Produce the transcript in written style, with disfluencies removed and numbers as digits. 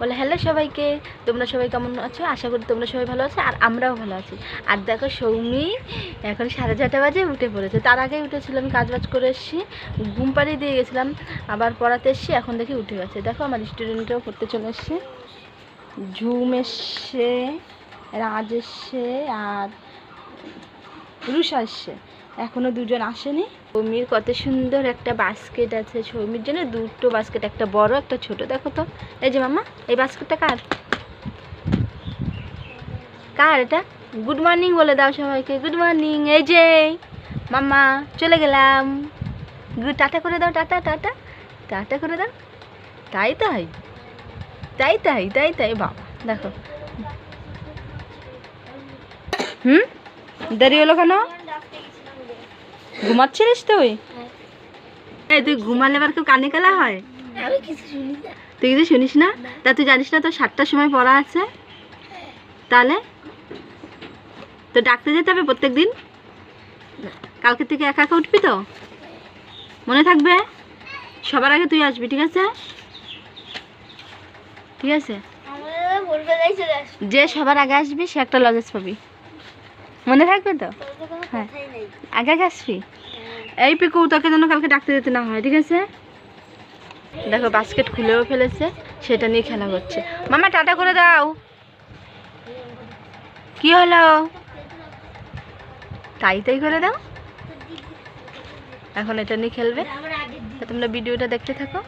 বলে হ্যালো সবাইকে, তোমরা সবাই কেমন আছো? আশা করি তোমরা সবাই ভালো আছো, আর আমরাও ভালো আছি। আর দেখো সৌমি এখন 4:30 বাজে উঠে পড়েছে। তার আগেই উঠেছিল, আমি কাজবাজ করে এসেছি, ঘুম পাড়িয়ে দিয়ে গেছিলাম, আবার পড়াতে এসেছি, এখন দেখি উঠে গেছে। দেখো আমার স্টুডেন্টরাও পড়তে চলে এসছে, ঝুম এসছে, রাজ এসছে, আর রুষা এসছে। এখনও দুজন আসেনি। সৌমির কত সুন্দর একটা বাস্কেট আছে, সৌমির জন্য দুটো বাস্কেট, একটা বড় একটা ছোট। দেখো তো, এই যে মামা, এই বাস্কেটটা কার? কার এটা? গুড মর্নিং বলে দাও সবাইকে, গুড মর্নিং। এই যে মামা, চলে গেলাম। টাটা করে দাও, টাটা টাটা টাটা করে দাও। তাই তাই তাই তাই তাই তাই বাবা দেখো। দেরি হলো কেন? ঘুমাচ্ছিলিস তুই? এই তুই ঘুমালে আবার কেউ কানে কালা হয়? তুই কিছু শুনিস না? তা তুই জানিস না তোর 7টার সময় পড়া আছে? তাহলে তো ডাকতে যেতে হবে প্রত্যেক দিন। কালকে থেকে একা একা উঠবি তো? মনে থাকবে? সবার আগে তুই আসবি, ঠিক আছে? ঠিক আছে, যে সবার আগে আসবি সে একটা লজেন্স পাবি। মনে থাকবে তো? হ্যাঁ, আগে আগে আসবি। এই পিকু, তোকে যেন কালকে ডাকতে যেতে না হয়, ঠিক আছে? দেখো বাস্কেট খুলেও ফেলেছে, সেটা নিয়ে খেলা করছে। মামা টাটা করে দাও। কি হলো? তাই তাই করে দাও। এখন এটা নিয়ে খেলবে। তোমরা ভিডিওটা দেখতে থাকো।